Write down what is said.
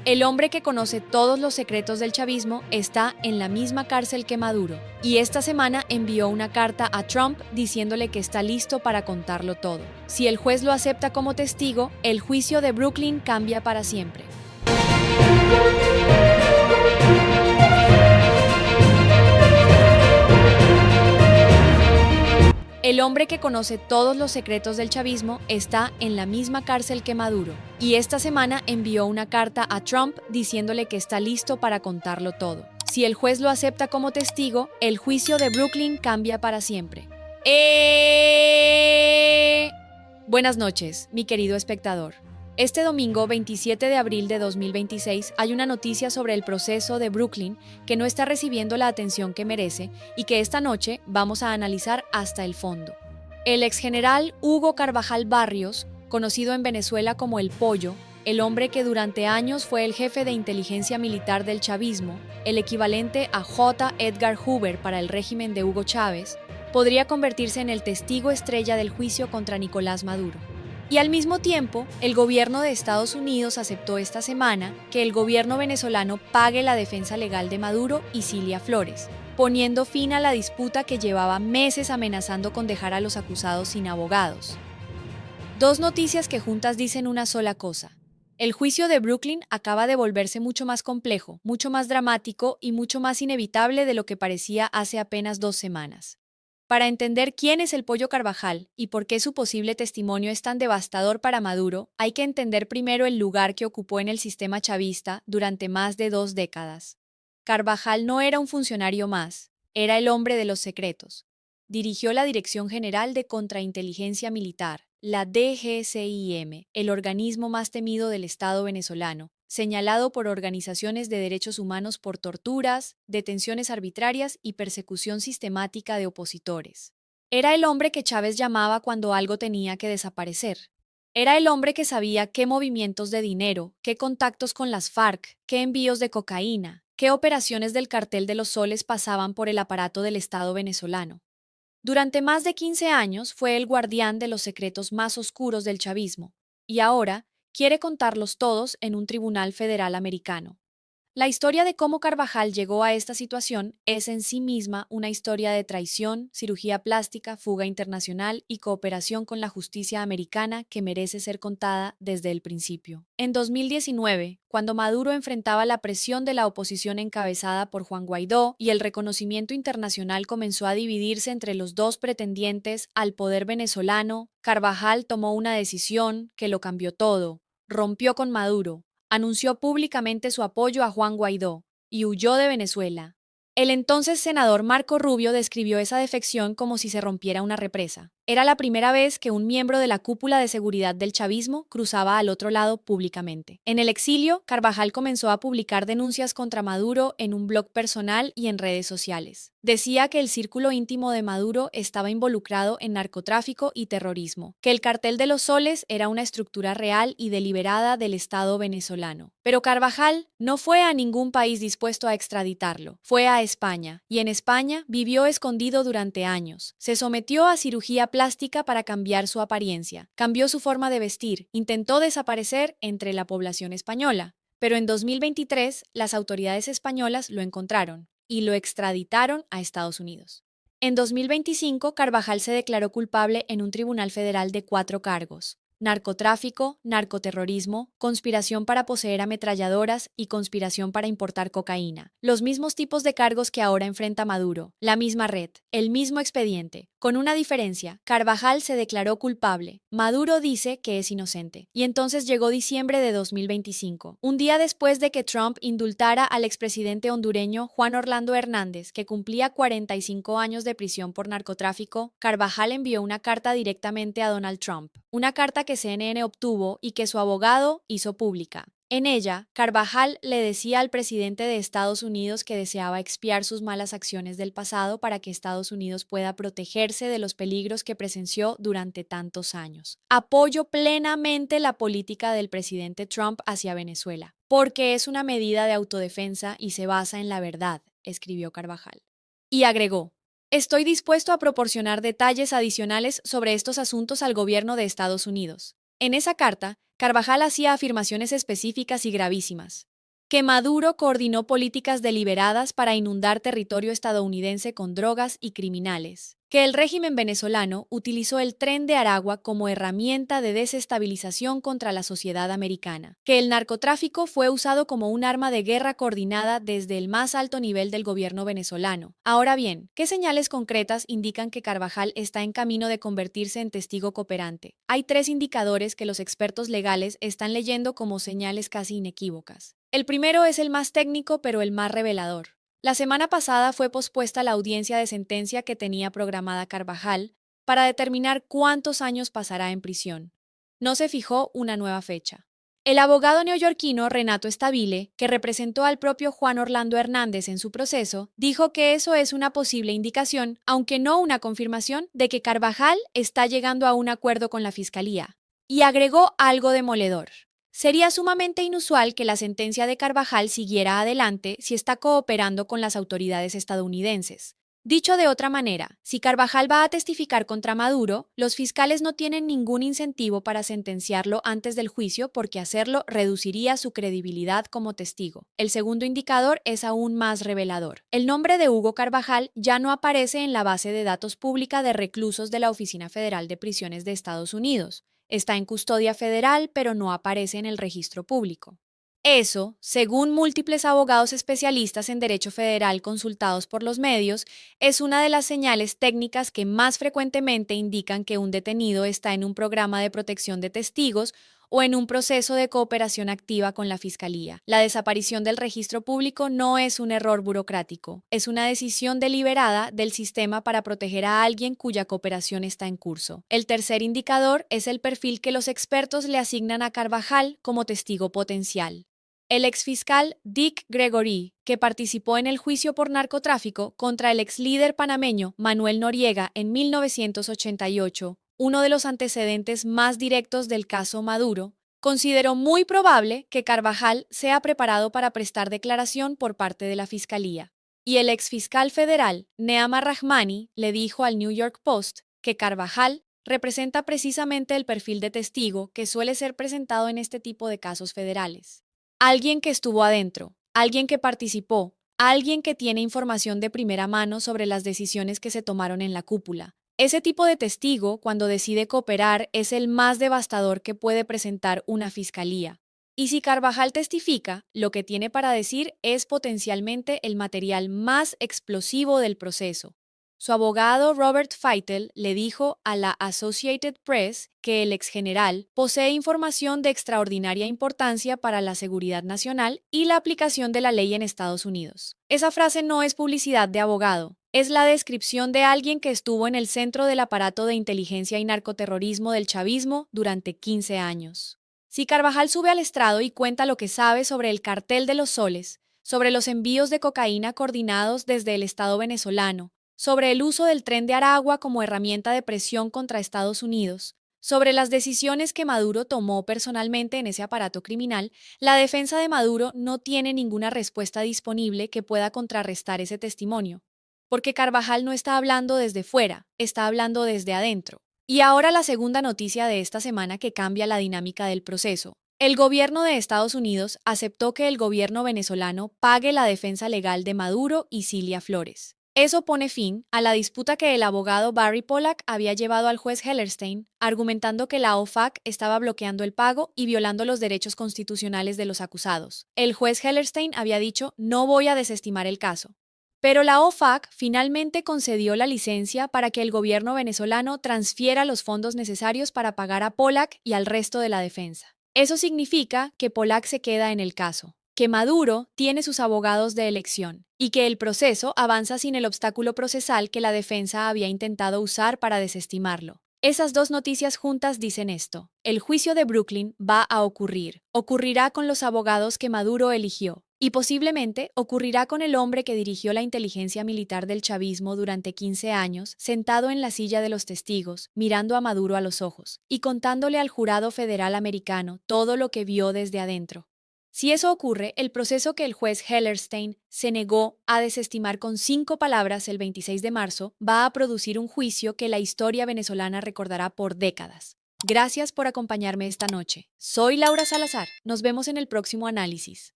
El hombre que conoce todos los secretos del chavismo está en la misma cárcel que Maduro, y esta semana envió una carta a Trump diciéndole que está listo para contarlo todo. Si el juez lo acepta como testigo, el juicio de Brooklyn cambia para siempre. El hombre que conoce todos los secretos del chavismo está en la misma cárcel que Maduro, y esta semana envió una carta a Trump diciéndole que está listo para contarlo todo. Si el juez lo acepta como testigo, el juicio de Brooklyn cambia para siempre. Buenas noches, mi querido espectador. Este domingo 27 de abril de 2026 hay una noticia sobre el proceso de Brooklyn que no está recibiendo la atención que merece y que esta noche vamos a analizar hasta el fondo. El exgeneral Hugo Carvajal Barrios, conocido en Venezuela como El Pollo, el hombre que durante años fue el jefe de inteligencia militar del chavismo, el equivalente a J. Edgar Hoover para el régimen de Hugo Chávez, podría convertirse en el testigo estrella del juicio contra Nicolás Maduro. Y al mismo tiempo, el gobierno de Estados Unidos aceptó esta semana que el gobierno venezolano pague la defensa legal de Maduro y Cilia Flores, poniendo fin a la disputa que llevaba meses amenazando con dejar a los acusados sin abogados. Dos noticias que juntas dicen una sola cosa. El juicio de Brooklyn acaba de volverse mucho más complejo, mucho más dramático y mucho más inevitable de lo que parecía hace apenas 2 semanas. Para entender quién es el Pollo Carvajal y por qué su posible testimonio es tan devastador para Maduro, hay que entender primero el lugar que ocupó en el sistema chavista durante más de 2 décadas. Carvajal no era un funcionario más, era el hombre de los secretos. Dirigió la Dirección General de Contrainteligencia Militar, la DGCIM, el organismo más temido del Estado venezolano, señalado por organizaciones de derechos humanos por torturas, detenciones arbitrarias y persecución sistemática de opositores. Era el hombre que Chávez llamaba cuando algo tenía que desaparecer. Era el hombre que sabía qué movimientos de dinero, qué contactos con las FARC, qué envíos de cocaína, qué operaciones del cartel de los soles pasaban por el aparato del Estado venezolano. Durante más de 15 años fue el guardián de los secretos más oscuros del chavismo, y ahora quiere contarlos todos en un tribunal federal americano. La historia de cómo Carvajal llegó a esta situación es en sí misma una historia de traición, cirugía plástica, fuga internacional y cooperación con la justicia americana que merece ser contada desde el principio. En 2019, cuando Maduro enfrentaba la presión de la oposición encabezada por Juan Guaidó y el reconocimiento internacional comenzó a dividirse entre los dos pretendientes al poder venezolano, Carvajal tomó una decisión que lo cambió todo. Rompió con Maduro, anunció públicamente su apoyo a Juan Guaidó y huyó de Venezuela. El entonces senador Marco Rubio describió esa defección como si se rompiera una represa. Era la primera vez que un miembro de la cúpula de seguridad del chavismo cruzaba al otro lado públicamente. En el exilio, Carvajal comenzó a publicar denuncias contra Maduro en un blog personal y en redes sociales. Decía que el círculo íntimo de Maduro estaba involucrado en narcotráfico y terrorismo, que el cartel de los soles era una estructura real y deliberada del Estado venezolano. Pero Carvajal no fue a ningún país dispuesto a extraditarlo, fue a España, y en España vivió escondido durante años. Se sometió a cirugía plástica para cambiar su apariencia, cambió su forma de vestir, intentó desaparecer entre la población española. Pero en 2023 las autoridades españolas lo encontraron y lo extraditaron a Estados Unidos. En 2025, Carvajal se declaró culpable en un tribunal federal de 4 cargos: narcotráfico, narcoterrorismo, conspiración para poseer ametralladoras y conspiración para importar cocaína. Los mismos tipos de cargos que ahora enfrenta Maduro, la misma red, el mismo expediente. Con una diferencia, Carvajal se declaró culpable. Maduro dice que es inocente. Y entonces llegó diciembre de 2025, un día después de que Trump indultara al expresidente hondureño Juan Orlando Hernández, que cumplía 45 años de prisión por narcotráfico. Carvajal envió una carta directamente a Donald Trump, una carta que CNN obtuvo y que su abogado hizo pública. En ella, Carvajal le decía al presidente de Estados Unidos que deseaba expiar sus malas acciones del pasado para que Estados Unidos pueda protegerse de los peligros que presenció durante tantos años. Apoyo plenamente la política del presidente Trump hacia Venezuela, porque es una medida de autodefensa y se basa en la verdad, escribió Carvajal. Y agregó: estoy dispuesto a proporcionar detalles adicionales sobre estos asuntos al gobierno de Estados Unidos. En esa carta, Carvajal hacía afirmaciones específicas y gravísimas. que Maduro coordinó políticas deliberadas para inundar territorio estadounidense con drogas y criminales, que el régimen venezolano utilizó el Tren de Aragua como herramienta de desestabilización contra la sociedad americana, que el narcotráfico fue usado como un arma de guerra coordinada desde el más alto nivel del gobierno venezolano. Ahora bien, ¿qué señales concretas indican que Carvajal está en camino de convertirse en testigo cooperante? Hay tres indicadores que los expertos legales están leyendo como señales casi inequívocas. El primero es el más técnico, pero el más revelador. La semana pasada fue pospuesta la audiencia de sentencia que tenía programada Carvajal para determinar cuántos años pasará en prisión. No se fijó una nueva fecha. El abogado neoyorquino Renato Stabile, que representó al propio Juan Orlando Hernández en su proceso, dijo que eso es una posible indicación, aunque no una confirmación, de que Carvajal está llegando a un acuerdo con la Fiscalía. Y agregó algo demoledor. Sería sumamente inusual que la sentencia de Carvajal siguiera adelante si está cooperando con las autoridades estadounidenses. Dicho de otra manera, si Carvajal va a testificar contra Maduro, los fiscales no tienen ningún incentivo para sentenciarlo antes del juicio porque hacerlo reduciría su credibilidad como testigo. El segundo indicador es aún más revelador. El nombre de Hugo Carvajal ya no aparece en la base de datos pública de reclusos de la Oficina Federal de Prisiones de Estados Unidos. Está en custodia federal, pero no aparece en el registro público. Eso, según múltiples abogados especialistas en derecho federal consultados por los medios, es una de las señales técnicas que más frecuentemente indican que un detenido está en un programa de protección de testigos o en un proceso de cooperación activa con la Fiscalía. La desaparición del registro público no es un error burocrático, es una decisión deliberada del sistema para proteger a alguien cuya cooperación está en curso. El tercer indicador es el perfil que los expertos le asignan a Carvajal como testigo potencial. El exfiscal Dick Gregory, que participó en el juicio por narcotráfico contra el exlíder panameño Manuel Noriega en 1988, uno de los antecedentes más directos del caso Maduro, consideró muy probable que Carvajal sea preparado para prestar declaración por parte de la Fiscalía. Y el exfiscal federal, Neama Rahmani, le dijo al New York Post que Carvajal representa precisamente el perfil de testigo que suele ser presentado en este tipo de casos federales. Alguien que estuvo adentro, alguien que participó, alguien que tiene información de primera mano sobre las decisiones que se tomaron en la cúpula. Ese tipo de testigo, cuando decide cooperar, es el más devastador que puede presentar una fiscalía. Y si Carvajal testifica, lo que tiene para decir es potencialmente el material más explosivo del proceso. Su abogado Robert Feitel le dijo a la Associated Press que el exgeneral posee información de extraordinaria importancia para la seguridad nacional y la aplicación de la ley en Estados Unidos. Esa frase no es publicidad de abogado, es la descripción de alguien que estuvo en el centro del aparato de inteligencia y narcoterrorismo del chavismo durante 15 años. Si Carvajal sube al estrado y cuenta lo que sabe sobre el cartel de los soles, sobre los envíos de cocaína coordinados desde el Estado venezolano, sobre el uso del Tren de Aragua como herramienta de presión contra Estados Unidos, sobre las decisiones que Maduro tomó personalmente en ese aparato criminal, la defensa de Maduro no tiene ninguna respuesta disponible que pueda contrarrestar ese testimonio, porque Carvajal no está hablando desde fuera, está hablando desde adentro. Y ahora la segunda noticia de esta semana que cambia la dinámica del proceso. El gobierno de Estados Unidos aceptó que el gobierno venezolano pague la defensa legal de Maduro y Cilia Flores. Eso pone fin a la disputa que el abogado Barry Pollack había llevado al juez Hellerstein, argumentando que la OFAC estaba bloqueando el pago y violando los derechos constitucionales de los acusados. El juez Hellerstein había dicho: no voy a desestimar el caso. Pero la OFAC finalmente concedió la licencia para que el gobierno venezolano transfiera los fondos necesarios para pagar a Pollack y al resto de la defensa. Eso significa que Pollack se queda en el caso, que Maduro tiene sus abogados de elección y que el proceso avanza sin el obstáculo procesal que la defensa había intentado usar para desestimarlo. Esas dos noticias juntas dicen esto: el juicio de Brooklyn va a ocurrir, ocurrirá con los abogados que Maduro eligió, y posiblemente ocurrirá con el hombre que dirigió la inteligencia militar del chavismo durante 15 años, sentado en la silla de los testigos, mirando a Maduro a los ojos, y contándole al jurado federal americano todo lo que vio desde adentro. Si eso ocurre, el proceso que el juez Hellerstein se negó a desestimar con 5 palabras el 26 de marzo va a producir un juicio que la historia venezolana recordará por décadas. Gracias por acompañarme esta noche. Soy Laura Salazar. Nos vemos en el próximo análisis.